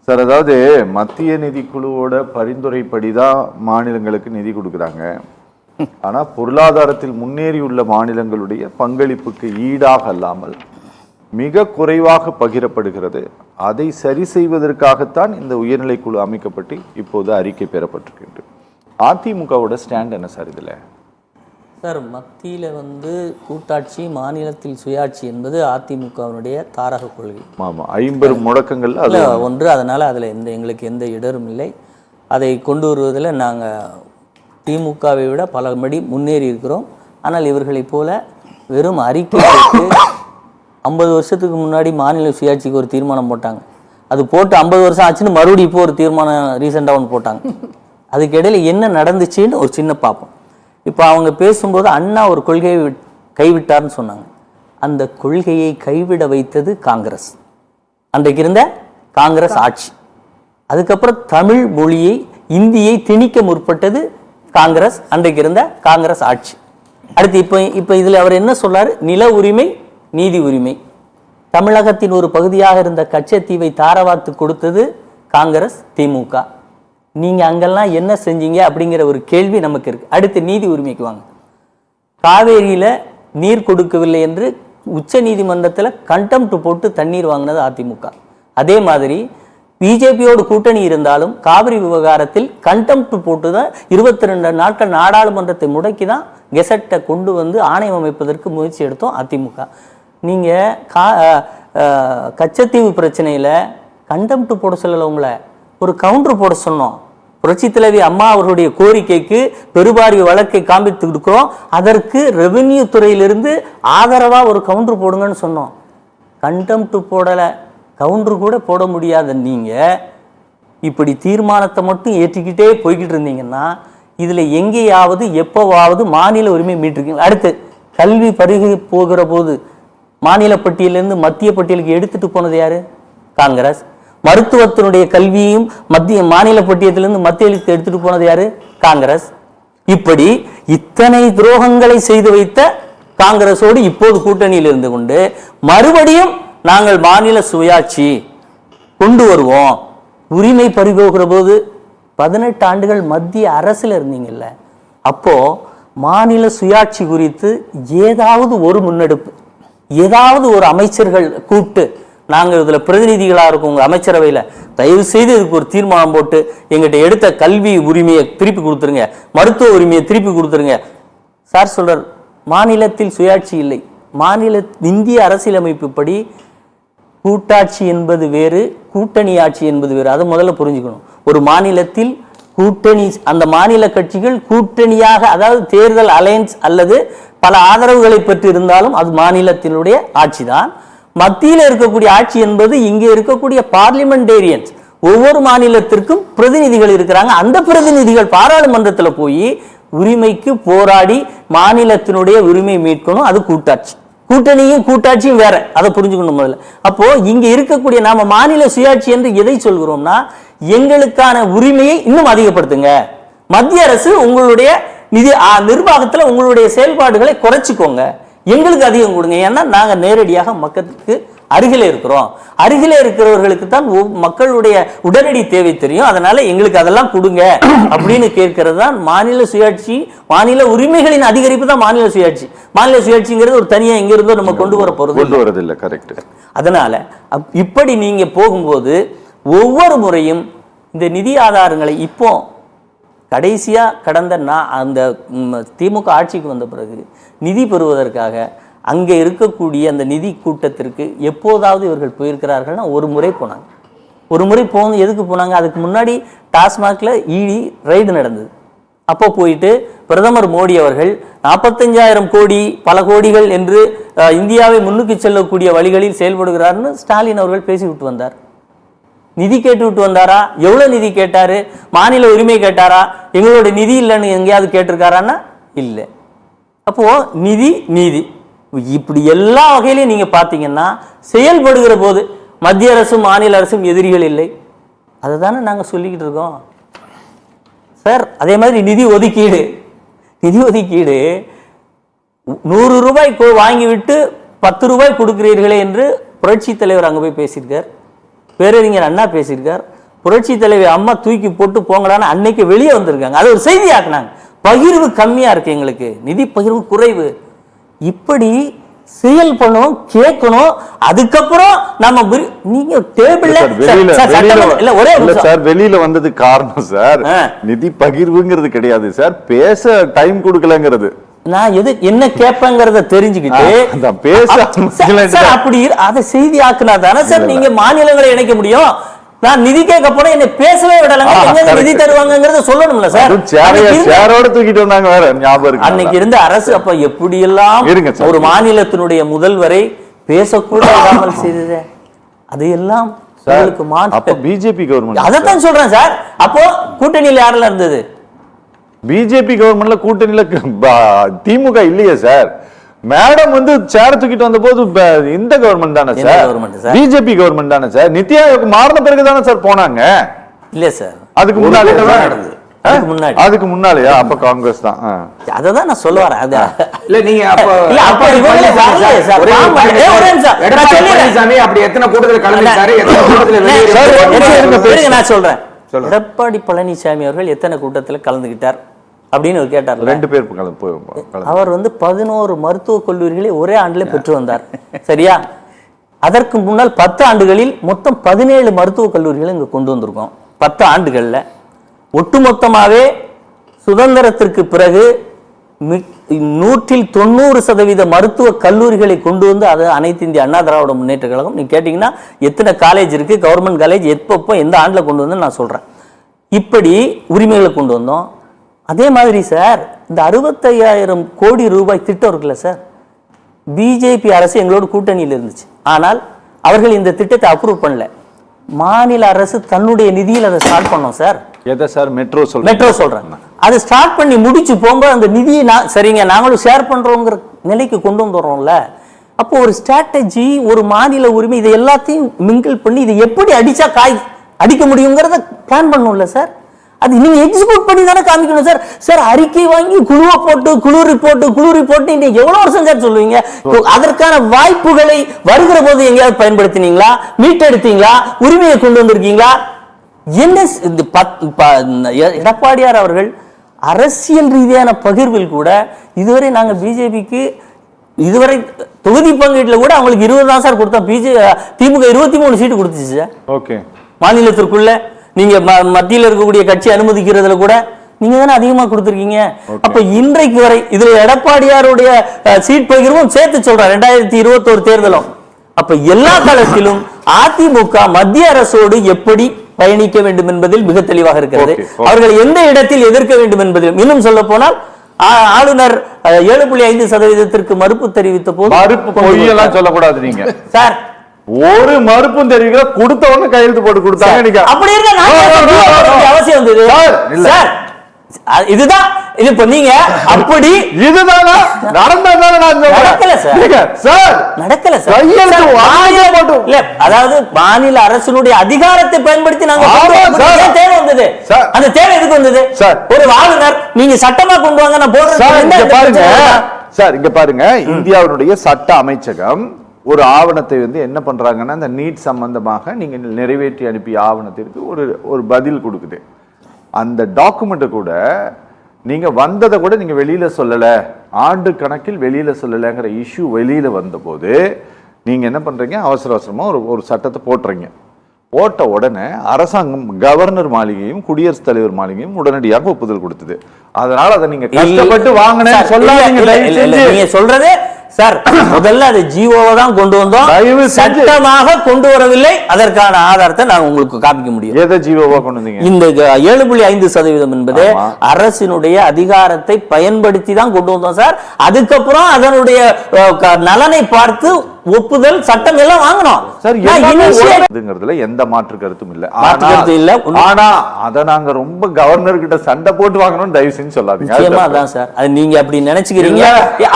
Sir, அதாவது மத்திய நிதிக்குழுவோட பரிந்துரைப்படி தான் மாநிலங்களுக்கு நிதி கொடுக்குறாங்க. ஆனால் பொருளாதாரத்தில் முன்னேறியுள்ள மாநிலங்களுடைய பங்களிப்புக்கு ஈடாக அல்லாமல் மிக குறைவாக பகிரப்படுகிறது. அதை சரி செய்வதற்காகத்தான் இந்த உயர்நிலைக்குழு அமைக்கப்பட்டு இப்போது அறிக்கை பெறப்பட்டிருக்கின்றது. அதிமுகவோட ஸ்டாண்ட் என்ன சார் இதில்? சார், மத்தியில் கூட்டாட்சி, மாநிலத்தில் சுயாட்சி என்பது அதிமுகவினுடைய தாரக கொள்கை. ஆமாம், 50 முழக்கங்கள் அதில் ஒன்று. அதனால் அதில் எங்களுக்கு எந்த இடரும் இல்லை. அதை கொண்டு வருவதில் நாங்கள் திமுகவை விட பல மடி முன்னேறி இருக்கிறோம். ஆனால் இவர்களைப் போல வெறும் அறிக்கை 50 வருஷத்துக்கு முன்னாடி மாநில சுயாட்சிக்கு ஒரு தீர்மானம் போட்டாங்க. அது போட்டு 50 வருஷம் ஆச்சுன்னு மறுபடியும் இப்போ ஒரு தீர்மானம் ரீசெண்டாக ஒன்று போட்டாங்க. அதுக்கு இடையில என்ன நடந்துச்சுன்னு ஒரு சின்ன பார்ப்போம். இப்போ அவங்க பேசும்போது அண்ணா ஒரு கொள்கையை கைவிட்டார்னு சொன்னாங்க. அந்த கொள்கையை கைவிட வைத்தது காங்கிரஸ், அன்றைக்கு இருந்த காங்கிரஸ் ஆட்சி. அதுக்கப்புறம் தமிழ் மொழியை, இந்தியை திணிக்க முற்பட்டது காங்கிரஸ், அன்றைக்கு இருந்த காங்கிரஸ் ஆட்சி. அடுத்து இப்போ இதில் அவர் என்ன சொல்றாரு? நில உரிமை, நீதி உரிமை. தமிழகத்தின் ஒரு பகுதியாக இருந்த கச்சத்தீவை தாரவாத்து கொடுத்தது காங்கிரஸ், திமுக. நீங்கள் அங்கெல்லாம் என்ன செஞ்சீங்க அப்படிங்கிற ஒரு கேள்வி நமக்கு இருக்கு. அடுத்து நீதி உரிமைக்கு வாங்க. காவேரியில் நீர் கொடுக்கவில்லை என்று உச்ச நீதிமன்றத்தில் கண்டெம்ட் போட்டு தண்ணீர் வாங்கினது அதிமுக. அதே மாதிரி பிஜேபியோடு கூட்டணி இருந்தாலும் காவிரி விவகாரத்தில் கண்டெம்ட் போட்டு தான் 22 நாட்கள் நாடாளுமன்றத்தை முடக்கி தான் கெசட்டை கொண்டு வந்து ஆணையம் அமைப்பதற்கு முயற்சி எடுத்தோம் அதிமுக. நீங்கள் கச்சத்தீவு பிரச்சனையில் கண்டெம்ட் போட சொல்லலை, உங்களை ஒரு கவுண்டர் போட சொன்னோம். புரட்சி தலைவி அம்மா அவர்களுடைய கோரிக்கைக்கு பெருபாரிய வழக்கை காண்பித்து கொடுக்கிறோம். அதற்கு ரெவென்யூ துறையிலிருந்து ஆதரவாக ஒரு கவுண்டர் போடுங்கன்னு சொன்னோம். கண்டெம்ட் போடலை, கவுண்டர் கூட போட முடியாத நீங்கள் இப்படி தீர்மானத்தை மட்டும் ஏற்றிக்கிட்டே போய்கிட்டு இருந்தீங்கன்னா இதில் எங்கேயாவது எப்போவாவது மாநில உரிமை மீட்டிருக்கீங்க. அடுத்து கல்வி பருகி போகிற போது மாநில பட்டியலிருந்து மத்திய பட்டியலுக்கு எடுத்துட்டு போனது யாரு? காங்கிரஸ். மருத்துவத்தினுடைய கல்வியையும் மாநில பட்டியலிருந்து மத்திய எடுத்துட்டு போனது யாரு? காங்கிரஸ். இப்படி இத்தனை துரோகங்களை செய்து வைத்த காங்கிரஸோடு இப்போது கூட்டணியில் இருந்து கொண்டு மறுபடியும் நாங்கள் மாநில சுயாட்சி கொண்டு வருவோம். உரிமை பறிபோகிற போது 18 ஆண்டுகள் மத்திய அரசில் இருந்தீங்கல்ல, அப்போ மாநில சுயாட்சி குறித்து ஏதாவது ஒரு முன்னெடுப்பு, ஏதாவது ஒரு அமைச்சர்கள் கூப்பிட்டு நாங்கள் இதில் பிரதிநிதிகளாக இருக்கோம் உங்கள் அமைச்சரவையில், தயவு செய்து இதுக்கு ஒரு தீர்மானம் போட்டு எங்கிட்ட எடுத்த கல்வி உரிமையை திருப்பி கொடுத்துருங்க, மருத்துவ உரிமையை திருப்பி கொடுத்துருங்க. சார் சொல்றார் மாநிலத்தில் சுயாட்சி இல்லை. இந்திய அரசியலமைப்பு படி கூட்டாட்சி என்பது வேறு, கூட்டணி ஆட்சி என்பது வேறு. அதை முதல்ல புரிஞ்சுக்கணும். ஒரு மாநிலத்தில் கூட்டணி, அந்த மாநில கட்சிகள் கூட்டணியாக, அதாவது தேர்தல் அலையன்ஸ் அல்லது பல ஆதரவுகளை பெற்று இருந்தாலும் அது மாநிலத்தினுடைய ஆட்சி தான். மத்தியில் இருக்கக்கூடிய ஆட்சி என்பது இங்கே இருக்கக்கூடிய பார்லிமெண்டேரியன்ஸ், ஒவ்வொரு மாநிலத்திற்கும் பிரதிநிதிகள் இருக்கிறாங்க. அந்த பிரதிநிதிகள் பாராளுமன்றத்தில் போய் உரிமைக்கு போராடி மாநிலத்தினுடைய உரிமை மீட்கணும். அது கூட்டாட்சி. கூட்டணியும் கூட்டாட்சியும் வேற, அதை புரிஞ்சுக்கணும் முதல்ல. அப்போ இங்க இருக்கக்கூடிய நாம மாநில சுயாட்சி என்று எதை சொல்கிறோம்னா, எங்களுக்கான உரிமையை இன்னும் அதிகப்படுத்துங்க. மத்திய அரசு உங்களுடைய நிதி நிர்வாகத்தில் உங்களுடைய செயல்பாடுகளை குறைச்சிக்கோங்க, எங்களுக்கு அதிகம் கொடுங்க. ஏன்னா நாங்க நேரடியாக மக்களுக்கு அருகிலே இருக்கிறோம். அருகிலே இருக்கிறவர்களுக்கு தான் மக்களுடைய உடனடி தேவை தெரியும். அதனால எங்களுக்கு அதெல்லாம் கொடுங்க அப்படின்னு கேட்கறது தான் மாநில சுயாட்சி. மாநில உரிமைகளின் அதிகரிப்பு தான் மாநில சுயாட்சி. மாநில சுயாட்சிங்கிறது ஒரு தனியா எங்க இருந்தோ நம்ம கொண்டு வர போறது. கரெக்ட். அதனால இப்படி நீங்க போகும்போது ஒவ்வொரு முறையும் இந்த நிதி ஆதாரங்களை, இப்போ கடைசியா கடந்த அந்த திமுக ஆட்சிக்கு வந்த பிறகு நிதி பெறுவதற்காக அங்கே இருக்கக்கூடிய அந்த நிதி கூட்டத்திற்கு எப்போதாவது இவர்கள் போயிருக்கிறார்கள்னா ஒரு முறை போனாங்க. ஒரு முறை போகணும். எதுக்கு போனாங்க? அதுக்கு முன்னாடி டாஸ்மாக்ல இடி ரைடு நடந்தது. அப்போ போயிட்டு பிரதமர் மோடி அவர்கள் 45,000 கோடி பல கோடிகள் என்று இந்தியாவை முன்னுக்கு செல்லக்கூடிய வழிகளில் செயல்படுகிறார்னு ஸ்டாலின் அவர்கள் பேசிவிட்டு வந்தார். நிதி கேட்டு விட்டு வந்தாரா? எவ்வளவு நிதி கேட்டாரு? மாநில உரிமை கேட்டாரா? எங்களோட நிதி இல்லைன்னு எங்கேயாவது கேட்டிருக்காரான்னா இல்லை. அப்போ நிதி நீதி இப்படி எல்லா வகையிலையும் நீங்க பாத்தீங்கன்னா செயல்படுகிற போது மத்திய அரசும் மாநில அரசும் எதிரிகள் இல்லை. அதை தானே நாங்க சொல்லிக்கிட்டு இருக்கோம் சார். அதே மாதிரி நிதி ஒதுக்கீடு 100 ரூபாய் வாங்கிவிட்டு 10 ரூபாய் கொடுக்கிறீர்களே என்று புரட்சி தலைவர் அங்க போய் பேசியிருக்கார். பேரறிஞர் அண்ணா பேசியிருக்கார். புரட்சி தலைவி அம்மா தூக்கி போட்டு போங்கடான்னு அன்னைக்கு வெளியே வந்திருக்காங்க. அது ஒரு செய்தி ஆக்குனாங்க. பகிர்வு கம்மியா இருக்கு, எங்களுக்கு நிதி பகிர்வு குறைவு. இப்படி செயல்படணும், கேட்கணும். அதுக்கப்புறம் நம்ம நீங்க டேபிள்ல வெளியில வந்தது காரணம் சார் நிதி பகிர்வுங்கிறது கிடையாது சார், பேச டைம் கொடுக்கலங்கிறது. நான் என்ன கேட்பேங்கிறத தெரிஞ்சுக்கிட்டு அப்படி அதை செய்தி ஆக்குனா தானே சார் நீங்க மாநிலங்களை இணைக்க முடியும். நான் நிதி கேட்க போனா என்ன பேசவே விடலங்க, எங்க நிதி தருவாங்கங்கறத சொல்லணும்ல சார். சேரோட தூக்கிட்டு வந்தாங்க வேற ஞாபகம் இருக்கு. அன்னைக்கு இருந்த அரசு அப்ப எப்படி எல்லாம் ஒரு மாநிலத்தினுடைய முதல்வரை பேசக்கூட விடாமல் செய்தது, அதையெல்லாம் பிஜேபி கவர்மெண்ட். அதைத்தான் சொல்றேன் சார். அப்போ கூட்டணியில் யாரெல்லாம் இருந்தது? பிஜேபி கவர்மெண்ட்ல கூட்டணியில திமுக இல்லையே சார். மேடம் வந்து சேர தூக்கிட்டு வந்த போது இந்த கவர்மெண்ட் தானே சார், பிஜேபி கவர்மெண்ட் தானே சார். நித்தி ஆயோக் மாறின பிறகு தானே சார் போனாங்க. இல்ல சார், அதுக்கு முன்னாடி அதுக்கு முன்னாலேயா? அப்ப காங்கிரஸ் தான். அததான் நான் சொல்ல வரேன். இல்ல நீங்க அப்படி எத்தனை கூட்டத்தில் கலந்துட்டாரு, நான் சொல்றேன். எடப்பாடி பழனிசாமி அவர்கள் எத்தனை கூட்டத்தில் கலந்துகிட்டார் அப்படின்னு கேட்டார். 2 பேர் அவர் வந்து 11 மருத்துவக் கல்லூரிகளை ஒரே ஆண்டுல பெற்று வந்தார். சரியா? அதற்கு முன்னால் 10 ஆண்டுகளில் மொத்தம் 17 மருத்துவக் கல்லூரிகளை இங்க கொண்டு வந்திருக்கோம். 10 ஆண்டுகள்ல ஒட்டுமொத்தமாவே சுதந்திரத்திற்கு பிறகு 190% மருத்துவ கல்லூரிகளை கொண்டு வந்து அது அனைத்து இந்திய அண்ணா திராவிட முன்னேற்ற கழகம். நீங்க கேட்டீங்கன்னா எத்தனை காலேஜ் இருக்கு, கவர்மெண்ட் காலேஜ் எப்பப்போ எந்த ஆண்டுல கொண்டு வந்து நான் சொல்றேன். இப்படி உரிமைகளை கொண்டு வந்தோம். அதே மாதிரி சார் இந்த 65,000 கோடி ரூபாய் திட்டம் இருக்குல்ல சார், பிஜேபி அரசு எங்களோட கூட்டணியில் இருந்துச்சு. ஆனால் அவர்கள் இந்த திட்டத்தை அப்ரூவ் பண்ணல. மாநில அரசு தன்னுடைய நிதியில் அதை ஸ்டார்ட் பண்ணோம் சார். எதை சார்? மெட்ரோ சொல்றேன். அதை ஸ்டார்ட் பண்ணி முடிச்சு போகும்போது அந்த நிதியை சரிங்க நாங்களும் ஷேர் பண்றோங்கிற நிலைக்கு கொண்டு வந்துடுறோம்ல. அப்போ ஒரு ஸ்ட்ராட்டஜி, ஒரு மாநில உரிமை, இதை எல்லாத்தையும் மிங்கிள் பண்ணி இதை எப்படி அடிச்சா அடிக்க முடியுங்கிறத பிளான் பண்ணும்ல சார். அது நீங்க எக்ஸிக்யூட் பண்ணி தானே காமிக்கணும் சார். சார் அறிக்கை வாங்கி குழு ரிப்போர்ட் நீங்க எவ்வளவு வருஷம் சார் சொல்லுவீங்க? அதற்கான வாய்ப்புகளை வருகிற போது எங்கேயாவது பயன்படுத்தினீங்களா? மீட்டெடுத்தீங்களா? உரிமையை கொண்டு வந்திருக்கீங்களா? என்ன எடப்பாடியார் அவர்கள் அரசியல் ரீதியான பகிர்வில் கூட இதுவரை நாங்க பிஜேபிக்கு இதுவரை தொகுதி பங்கீட்டுல கூட அவங்களுக்கு 20 தான் சார் கொடுத்தோம். திமுக 23 சீட்டு கொடுத்துச்சு சார். ஓகே, மாநிலத்திற்குள்ள நீங்க மத்தியில் இருக்கக்கூடிய கட்சி அனுமதிக்கிறதுல கூட நீங்க தானே அதிகமா கொடுத்திருக்கீங்க. அப்ப இன்றைக்கு வரை இதுல எடப்பாடியாருடைய சீட் பகிர்வும் சேர்த்து சொல்றேன் 2021 தேர்தலும். அப்ப எல்லா காலத்திலும் அதிமுக மத்திய அரசோடு எப்படி பயணிக்க வேண்டும் என்பதில் மிக தெளிவாக இருக்கிறது. அவர்கள் எந்த இடத்தில் எதிர்க்க வேண்டும் என்பதிலும். இன்னும் சொல்ல போனால் ஆளுநர் 7.5% மறுப்பு தெரிவித்த போது பொய்யெல்லாம் சொல்லக்கூடாது நீங்க சார். ஒரு மறுப்பும் தெரிவிக்கிற கொடுத்த உடனே கையெழுத்து போட்டு கொடுத்தாங்க. அப்படி இருக்க அவசியம் வந்தது சார். இதுதான் இது பண்ணீங்க. அப்படி இதுதான் நடக்கல சார். நடக்கல சார். இல்ல, அதாவது மாநில அரசினுடைய அதிகாரத்தை பயன்படுத்தி நாங்க தேவை வந்தது. அந்த தேவை எதுக்கு வந்தது? ஒரு ஆளுநர் நீங்க சட்டமா கொண்டு வாங்க நான் போடுறேன் பாருங்க சார். இங்க பாருங்க, இந்தியாவுடைய சட்ட அமைச்சகம் ஒரு ஆவணத்தை வந்து என்ன பண்றாங்கன்னா, இந்த நீட் சம்பந்தமாக நீங்க நிறைவேற்றி அனுப்பிய ஆவணத்திற்கு ஒரு பதில் கொடுக்குது. அந்த டாக்குமெண்ட் கூட நீங்க வந்ததை கூட நீங்க வெளியில சொல்லல, ஆண்டு கணக்கில் வெளியில சொல்லலைங்கிற இஷ்யூ வெளியில வந்த போது நீங்க என்ன பண்றீங்க, அவசரமா ஒரு சட்டத்தை போட்டுறீங்க. போட்ட உடனே அரசாங்கம் கவர்னர் மாளிகையும் குடியரசுத் தலைவர் மாளிகையும் உடனடியாக ஒப்புதல் கொடுத்தது. அதனால அதை நீங்க கஷ்டப்பட்டு வாங்கினேன்னு சொல்லாதீங்க. நீங்க சொல்றதே சார், முதல்ல அது ஜிஓவை தான் கொண்டு வந்தோம், சட்டமாக கொண்டு வரவில்லை. அதற்கான ஆதாரத்தை நான் உங்களுக்கு காமிக்க முடியும். எதை ஜிஓவா கொண்டு வந்தீங்க? இந்த 7.5% என்பது அரசினுடைய அதிகாரத்தை பயன்படுத்தி தான் கொண்டு வந்தோம் சார். அதுக்கப்புறம் அதனுடைய நலனை பார்த்து ஒப்புதல் சட்டம் எல்லாம் வாங்கணும் சார். எந்த மாற்று கருத்தும் இல்ல. ஆனா அத நாங்க ரொம்ப கவர்னர் கிட்ட சண்டை போட்டு வாங்கணும் தயவு செஞ்சு சொல்லாதீங்க. அதான் சார், அது நீங்க அப்படி நினைச்சுக்கிறீங்க.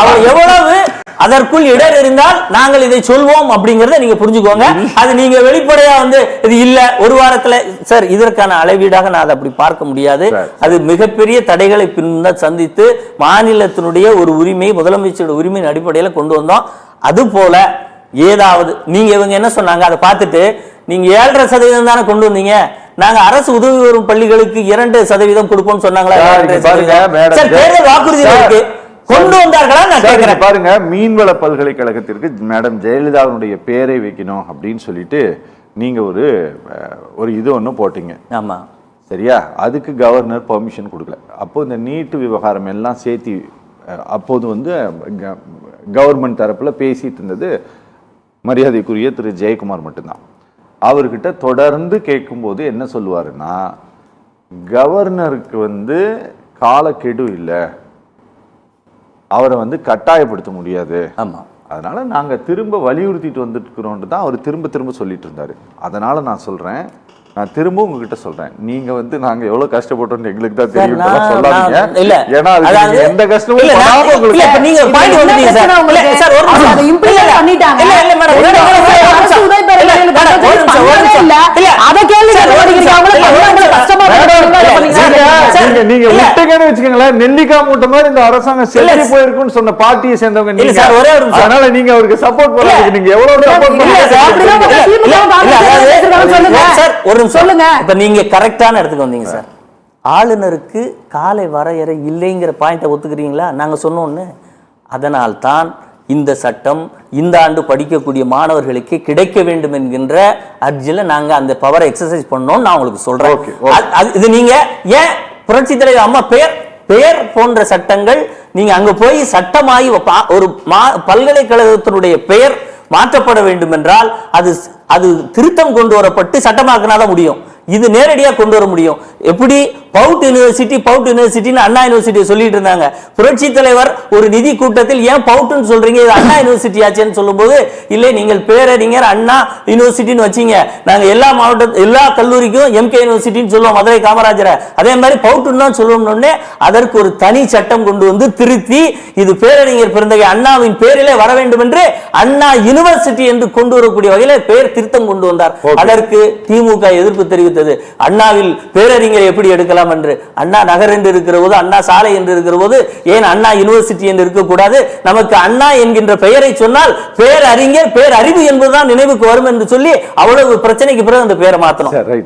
அவர் எவ்வளவு அதற்குள் இடர் இருந்தால் நாங்கள் இதை சொல்வோம் அப்படிங்கறத நீங்க புரிஞ்சுக்கோங்க. அது நீங்க வெளிப்படையா வந்து இது இல்ல ஒரு வாரத்துல சார், இதற்கான அளவீடாக நான் அதை அப்படி பார்க்க முடியாது. அது மிகப்பெரிய தடைகளை பின்ன சந்தித்து மாநிலத்தினுடைய ஒரு உரிமை, முதலமைச்சருடைய உரிமையின் அடிப்படையில் கொண்டு வந்தோம். அது போல ஏதாவது நீங்க இவங்க என்ன சொன்னாங்க அதை பார்த்துட்டு நீங்க 7.5% தானே கொண்டு வந்தீங்க, நாங்க அரசு உதவி பெறும் பள்ளிகளுக்கு 2% கொடுப்போம் சொன்னாங்களா? சார், இங்க பாருங்க, மேடம், சார், தேர்தல் வாக்குறுதி இருக்கு, கொண்டு வந்தார்களா? நான் சார், இங்க கேட்கிறேன். பாருங்க, மீன்வள பல்கலைக்கழகத்திற்கு மேடம் ஜெயலலிதாவுடைய பேரை வைக்கணும் அப்படின்னு சொல்லிட்டு நீங்க ஒரு இது ஒண்ணு போட்டீங்க. ஆமா, சரியா? அதுக்கு கவர்னர் பெர்மிஷன் கொடுக்கல. அப்போ இந்த நீட்டு விவகாரம் எல்லாம் சேர்த்து அப்போது கவர்மெண்ட் தரப்புல பேசிட்டு இருந்தது மரியாதைக்குரிய திரு ஜெயக்குமார் மட்டும்தான். அவர்கிட்ட தொடர்ந்து கேட்கும்போது என்ன சொல்லுவாருன்னா, கவர்னருக்கு காலக்கெடு இல்லை, அவரை கட்டாயப்படுத்த முடியாது, ஆமா, அதனால நாங்க திரும்ப வலியுறுத்திட்டு வந்துட்டு தான் அவர் திரும்ப திரும்ப சொல்லிட்டு இருந்தாரு. அதனால நான் சொல்றேன், நான் திரும்ப உங்ககிட்ட சொல்றேன், நீங்க நாங்க எவ்வளவு கஷ்டப்பட்டோம்னு எங்களுக்கு தான் தெரியும். சொல்லாதீங்க. இல்ல, ஏன்னா அதுக்கு எந்த கஷ்டமும் இல்ல, படாம உங்களுக்கு இல்ல, இப்ப நீங்க பாயிண்ட் வந்துட்டீங்க சார். இல்ல சார், ஒரு நிமிஷம். அதை implement பண்ணிட்டாங்க. இல்ல இல்ல மேடம், ஒரு நிமிஷம். அரசு உதவி பெறும் பள்ளிகளுக்கு பண்ணவே இல்ல. அத கேள்வி கேட்கறீங்க. அவங்கள கஷ்டமா நீங்க விட்டுங்கன்னு வச்சுக்கோங்களேன், நெல்லிக்காய் மூட்டை மாதிரி இந்த அரசாங்கம் செல்லி போயிருக்குன்னு சொன்ன பார்ட்டியை சேர்ந்தவங்க இல்ல நீங்க. சார், ஒரே ஒரு நிமிஷம். அதனால நீங்க அவருக்கு சப்போர்ட் பண்ணாதீங்க. நீங்க எவ்வளவு சப்போர்ட் பண்ணுங்க சொல்லுங்க. இப்ப நீங்க கரெக்டான இடத்துக்கு வந்தீங்க சார். ஆளுநருக்கு காலை வரையறை இல்லைங்கிற பாயிண்ட ஒத்துக்கிறீங்களா? நாங்க சொன்னோன்னு அதனால்தான் இந்த சட்டம் இந்த ஆண்டு படிக்கக்கூடிய மாணவர்களுக்கு கிடைக்க வேண்டும் என்கின்ற அர்ஜில நாங்க அந்த பவரை எக்ஸசைஸ் பண்ணோம். நான் உங்களுக்கு சொல்றேன், இது நீங்க ஏன் புரட்சி தலைவர் அம்மா பெயர் போன்ற சட்டங்கள் நீங்க அங்க போய் சட்டமாகி ஒரு பல்கலைக்கழகத்தினுடைய பெயர் மாற்றப்பட வேண்டும் என்றால் அது திருத்தம் கொண்டு வரப்பட்டு சட்டமாக்கினாதான் முடியும். இது நேரடியா கொண்டு வர முடியும். எப்படி பவுட் யூனிவர்சிட்டின்னு அண்ணா யூனிவர்சிட்டியை சொல்லிட்டு இருந்தாங்க. புரட்சி தலைவர் ஒரு நிதி கூட்டத்தில் ஏன் பவுட்னு சொல்றீங்க, இது அண்ணா யூனிவர்சிட்டி ஆச்சுன்னு சொல்லும்போது, இல்லை நீங்கள் பேரறிஞர் அண்ணா யூனிவர்சிட்டின்னு வச்சீங்க, நாங்க எல்லா கல்லூரிக்கும் எம்கே யூனிவர்சிட்டின்னு சொல்லுவோம், மதுரை காமராஜரை, அதே மாதிரி பவுட்னு தான் சொல்லுவோம்னு அதற்கு ஒரு தனி சட்டம் கொண்டு வந்து திருத்தி இது பேரறிஞர் பிறந்தகை அண்ணாவின் பேரிலே வர வேண்டும் என்று அண்ணா யூனிவர்சிட்டி என்று கொண்டு வரக்கூடிய வகையில பெயர் திருத்தம் கொண்டு வந்தார். அதற்கு திமுக எதிர்ப்பு தெரிவித்தது. அண்ணாவில் பேரறிஞர் எப்படி எடுக்கலாம் என்று. அண்ணா நகர் என்று இருக்கிற போது, அண்ணா சாலை என்று இருக்கிற போது ஏன் அண்ணா யூனிவர்சிட்டி என்று இருக்கக்கூடாது? நமக்கு அண்ணா என்கின்ற பெயரை சொன்னால் பேரறிஞர் பேரறிவு என்பதுதான் நினைவுக்கு வரும் என்று சொல்லி அவ்வளவு பிரச்சனைக்கு பிறகு அந்த பெயரை மாற்றணும்.